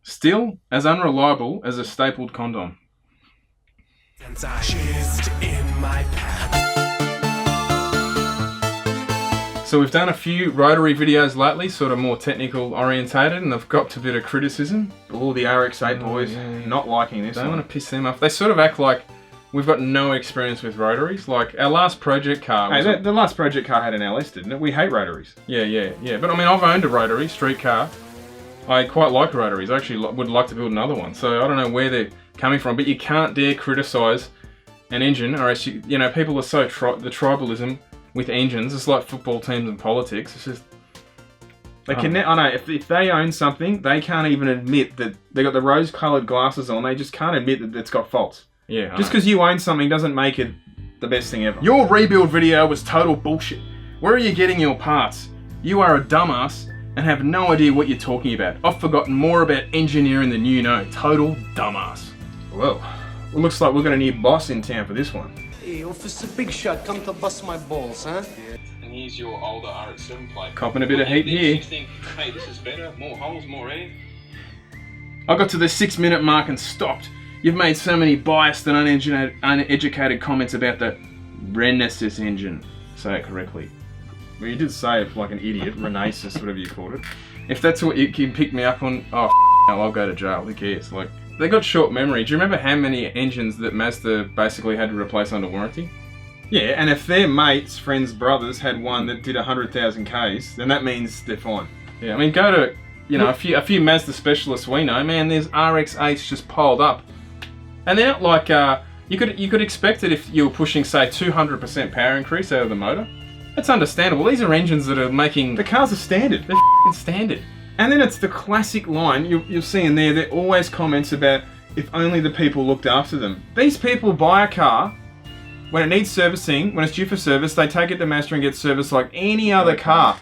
Still as unreliable as a stapled condom. So we've done a few Rotary videos lately, sort of more technical orientated, and they've got to a bit of criticism. All the RX-8 boys not liking this. Don't want to piss them off. They sort of act like we've got no experience with rotaries. Like our last project car. Hey, the last project car had an LS, didn't it? We hate rotaries. Yeah. But I mean, I've owned a rotary street car. I quite like rotaries. I actually would like to build another one. So I don't know where they're coming from, but you can't dare criticise an engine, or else you know, people are so the tribalism with engines. It's like football teams and politics. It's just they can. I know if they own something, they can't even admit that they got the rose-coloured glasses on. They just can't admit that it's got faults. Yeah. Just because you own something doesn't make it the best thing ever. Your rebuild video was total bullshit. Where are you getting your parts? You are a dumbass and have no idea what you're talking about. I've forgotten more about engineering than you know. Total dumbass. Well, it looks like we've got a new boss in town for this one. Hey, Officer Big Shot, come to bust my balls, huh? Yeah. And here's your older RX-7 plate. Copping a bit of heat here. You think, hey, this is better, more holes, more air. I got to the 6-minute mark and stopped. You've made so many biased and uneducated comments about the Renesis engine. Say it correctly. Well, you did say it like an idiot, Renesis, whatever you called it. If that's what you can pick me up on, oh, no, I'll go to jail. Who cares? Like, they got short memory. Do you remember how many engines that Mazda basically had to replace under warranty? Yeah, and if their mates, friends, brothers had one that did 100,000 Ks, then that means they're fine. Yeah, I mean, go to, you know, a few Mazda specialists we know, man, there's RX-8's just piled up. And they're not like, you could expect it if you were pushing, say, 200% power increase out of the motor. That's understandable. These are engines that are making... The cars are standard. They're f***ing standard. And then it's the classic line you'll see in there that always comments about if only the people looked after them. These people buy a car, when it needs servicing, when it's due for service, they take it to Mazda and get serviced like any other car.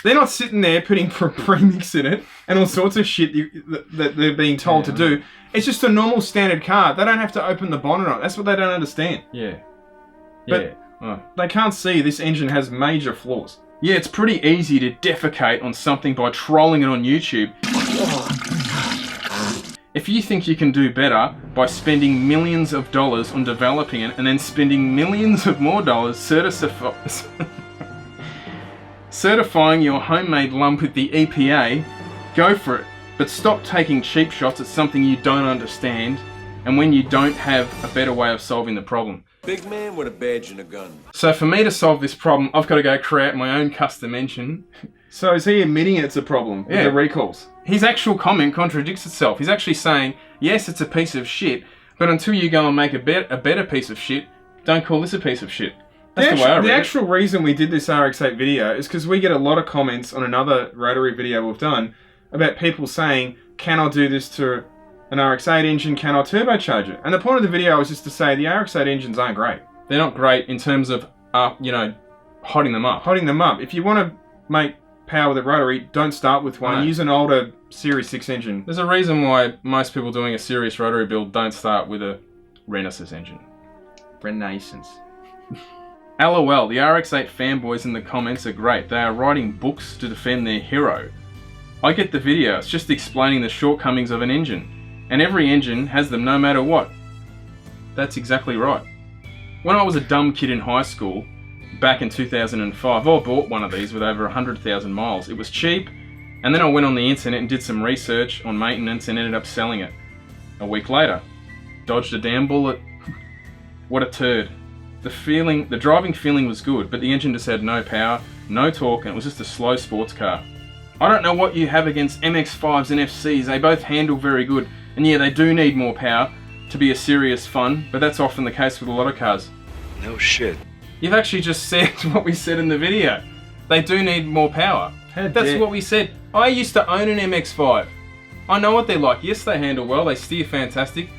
They're not sitting there putting premix in it and all sorts of shit that they're being told to do. It's just a normal standard car. They don't have to open the bonnet on. That's what they don't understand. Yeah. But they can't see this engine has major flaws. Yeah, it's pretty easy to defecate on something by trolling it on YouTube. If you think you can do better by spending millions of dollars on developing it and then spending millions of more dollars certifying your homemade lump with the EPA, go for it. But stop taking cheap shots at something you don't understand and when you don't have a better way of solving the problem. Big man with a badge and a gun. So for me to solve this problem, I've got to go create my own custom engine. So is he admitting it's a problem with the recalls? His actual comment contradicts itself. He's actually saying, yes, it's a piece of shit, but until you go and make a better piece of shit, don't call this a piece of shit. That's the way I read it. The actual reason we did this RX-8 video is because we get a lot of comments on another Rotary video we've done about people saying, can I do this to an RX-8 engine, can I turbocharge it? And the point of the video is just to say the RX-8 engines aren't great. They're not great in terms of, you know, hotting them up. Hotting them up. If you want to make power with a rotary, don't start with one. Use an older Series 6 engine. There's a reason why most people doing a serious rotary build don't start with a Renesis engine. Renaissance. LOL, the RX-8 fanboys in the comments are great. They are writing books to defend their hero. I get the video, it's just explaining the shortcomings of an engine. And every engine has them no matter what. That's exactly right. When I was a dumb kid in high school, back in 2005, I bought one of these with over 100,000 miles. It was cheap, and then I went on the internet and did some research on maintenance and ended up selling it. A week later, dodged a damn bullet. What a turd. The driving feeling was good, but the engine just had no power, no torque, and it was just a slow sports car. I don't know what you have against MX-5s and FCs, they both handle very good, and yeah, they do need more power to be a serious fun, but that's often the case with a lot of cars. No shit. You've actually just said what we said in the video. They do need more power. That's what we said. I used to own an MX-5. I know what they're like. Yes, they handle well, they steer fantastic.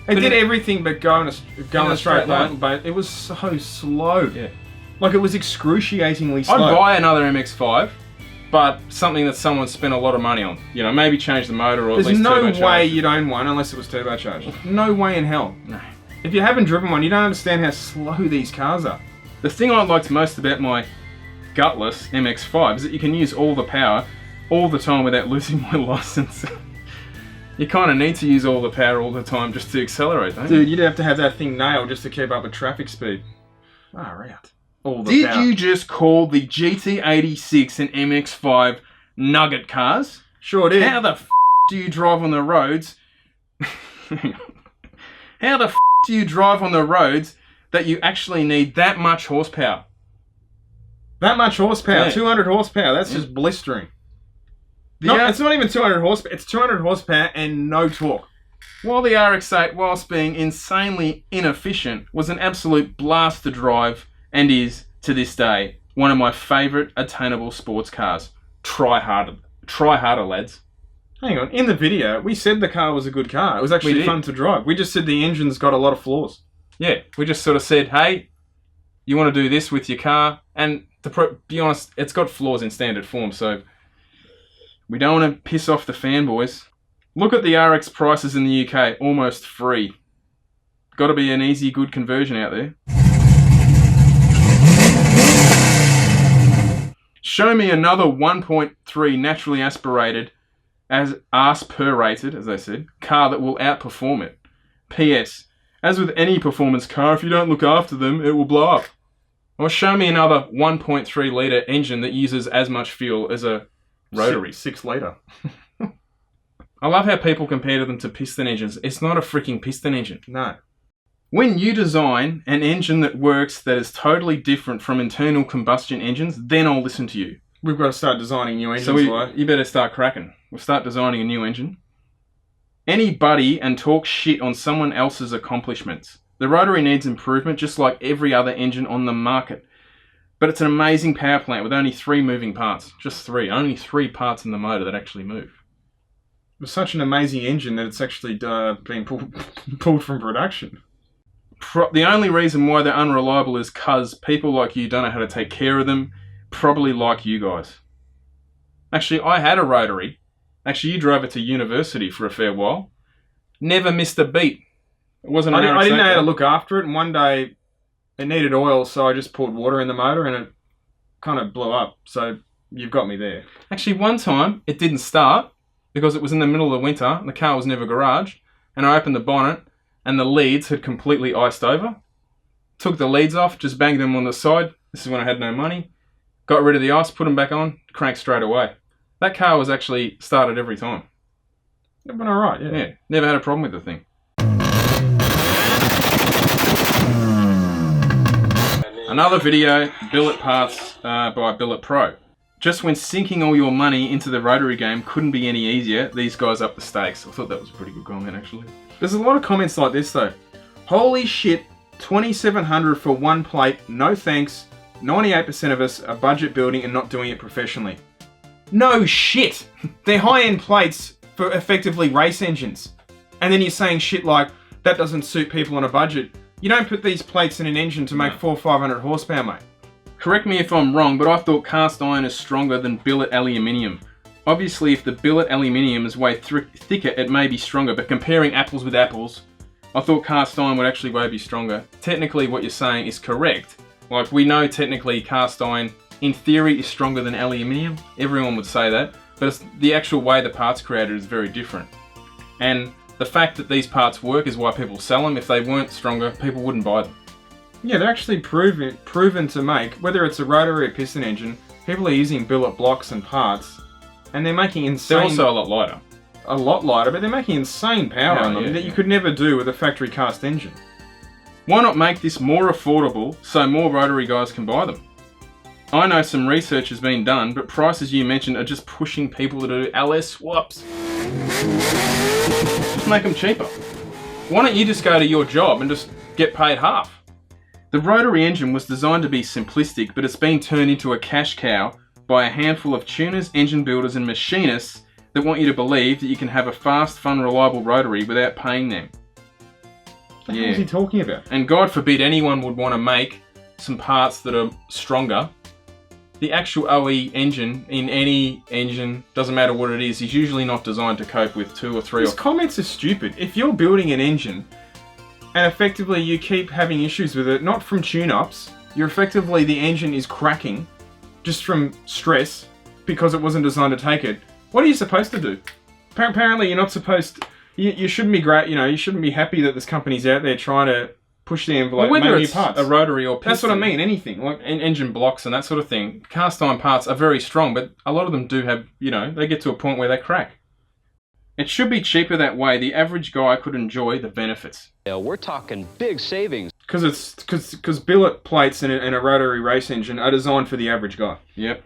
It did everything but go in a straight line, but it was so slow. Yeah. Like, it was excruciatingly slow. I'd buy another MX-5, but something that someone spent a lot of money on. You know, maybe change the motor or at least turbocharge. There's no way you'd own one unless it was turbocharged. No way in hell. No. If you haven't driven one, you don't understand how slow these cars are. The thing I liked most about my gutless MX-5 is that you can use all the power all the time without losing my license. You kind of need to use all the power all the time just to accelerate, don't you? Dude, you'd have to have that thing nailed just to keep up with traffic speed. Far out. All the Did power. you just call the GT86 and MX-5 nugget cars? Sure did. How the f*** do you drive on the roads? How the f*** do you drive on the roads that you actually need that much horsepower? That much horsepower, Yeah. 200 horsepower, that's just blistering. The It's not even 200 horsepower, it's 200 horsepower and no torque. While the RX-8, whilst being insanely inefficient, was an absolute blast to drive and is, to this day, one of my favourite attainable sports cars. Try harder, lads. Hang on, in the video, we said the car was a good car. It was actually fun to drive. We just said the engine's got a lot of flaws. Yeah, we just sort of said, hey, you want to do this with your car? And to be honest, it's got flaws in standard form, so we don't want to piss off the fanboys. Look at the RX prices in the UK, almost free. Got to be an easy, good conversion out there. Show me another 1.3 naturally aspirated, as aspirated, as they said, car that will outperform it. P.S. As with any performance car, if you don't look after them, it will blow up. Or show me another 1.3 litre engine that uses as much fuel as a Rotary. 6 litre. I love how people compare them to piston engines. It's not a freaking piston engine. No. When you design an engine that works that is totally different from internal combustion engines, then I'll listen to you. We've got to start designing new engines, So you better start cracking. We'll start designing a new engine. Anybody and talk shit on someone else's accomplishments. The Rotary needs improvement just like every other engine on the market. But it's an amazing power plant with only 3 moving parts. Just 3. Only 3 parts in the motor that actually move. It's such an amazing engine that it's actually being pulled from production. The only reason why they're unreliable is because people like you don't know how to take care of them. Probably like you guys. Actually, I had a Rotary. Actually, you drove it to university for a fair while. Never missed a beat. It wasn't. I didn't know how to look after it, and one day it needed oil, so I just poured water in the motor, and it kind of blew up. So you've got me there. Actually, one time it didn't start because it was in the middle of winter and the car was never garaged. And I opened the bonnet, and the leads had completely iced over. Took the leads off, just banged them on the side. This is when I had no money. Got rid of the ice, put them back on, cranked straight away. That car was actually started every time. It went alright, yeah. Yeah, never had a problem with the thing. Another video, billet parts by Billet Pro. Just when sinking all your money into the Rotary game couldn't be any easier, these guys up the stakes. I thought that was a pretty good comment, actually. There's a lot of comments like this though. Holy shit, 2,700 for one plate, no thanks. 98% of us are budget building and not doing it professionally. No shit! They're high-end plates for effectively race engines. And then you're saying shit like, that doesn't suit people on a budget. You don't put these plates in an engine to make 400 or 500 horsepower, mate. Correct me if I'm wrong, but I thought cast iron is stronger than billet aluminium. Obviously, if the billet aluminium is way thicker, it may be stronger, but comparing apples with apples, I thought cast iron would actually way be stronger. Technically, what you're saying is correct. Like, we know technically cast iron, in theory, is stronger than aluminium. Everyone would say that, but it's the actual way the parts created is very different. And the fact that these parts work is why people sell them. If they weren't stronger, people wouldn't buy them. Yeah, they're actually proven to make, whether it's a Rotary or piston engine, people are using billet blocks and parts, and they're making insane... They're also a lot lighter. A lot lighter, but they're making insane power on them that you could never do with a factory cast engine. Why not make this more affordable so more Rotary guys can buy them? I know some research has been done, but prices you mentioned are just pushing people to do LS swaps. Just make them cheaper. Why don't you just go to your job and just get paid half? The Rotary engine was designed to be simplistic, but it's been turned into a cash cow by a handful of tuners, engine builders and machinists that want you to believe that you can have a fast, fun, reliable Rotary without paying them. What is he talking about? And God forbid anyone would want to make some parts that are stronger. The actual OE engine in any engine, doesn't matter what it is usually not designed to cope with 2 or 3 These comments are stupid. If you're building an engine and effectively you keep having issues with it, not from tune-ups, the engine is cracking just from stress because it wasn't designed to take it. What are you supposed to do? Apparently you're not supposed to... You shouldn't be great. You know, you shouldn't be happy that this company's out there trying to push the envelope. Well, whether make it's new parts. a rotary or piston. That's what I mean. Anything like Engine blocks and that sort of thing. Cast iron parts are very strong, but a lot of them do have, you know, they get to a point where they crack. It should be cheaper that way. The average guy could enjoy the benefits. Yeah, we're talking big savings. Because billet plates in a rotary race engine are designed for the average guy. Yep.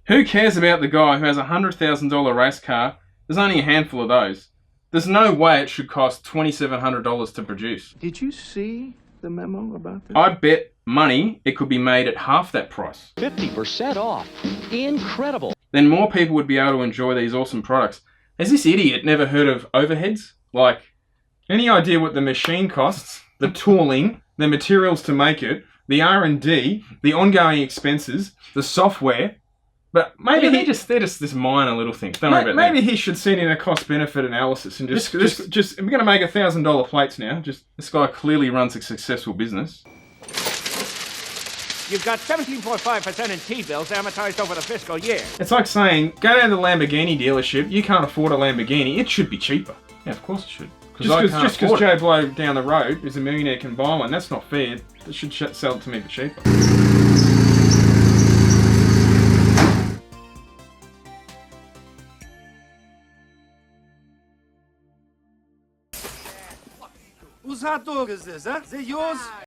Who cares about the guy who has a $100,000 race car? There's only a handful of those. There's no way it should cost $2,700 to produce. Did you see the memo about this? I bet money it could be made at half that price. 50% off. Incredible. Then more people would be able to enjoy these awesome products. Has this idiot never heard of overheads? Like, any idea what the machine costs, the tooling, the materials to make it, the R&D, the ongoing expenses, the software? But maybe they're just this minor little things. Don't worry about that. maybe he should send in a cost-benefit analysis and just we're going to make $1,000 plates now. This guy clearly runs a successful business. You've got 17.5% in T-bills amortized over the fiscal year. It's like saying, go down to the Lamborghini dealership, you can't afford a Lamborghini, it should be cheaper. Yeah, of course it should. Just because Joe Blow down the road is a millionaire can buy one, that's not fair. They should sell it to me for cheaper. Whose hot dog is this, huh? Is it yours?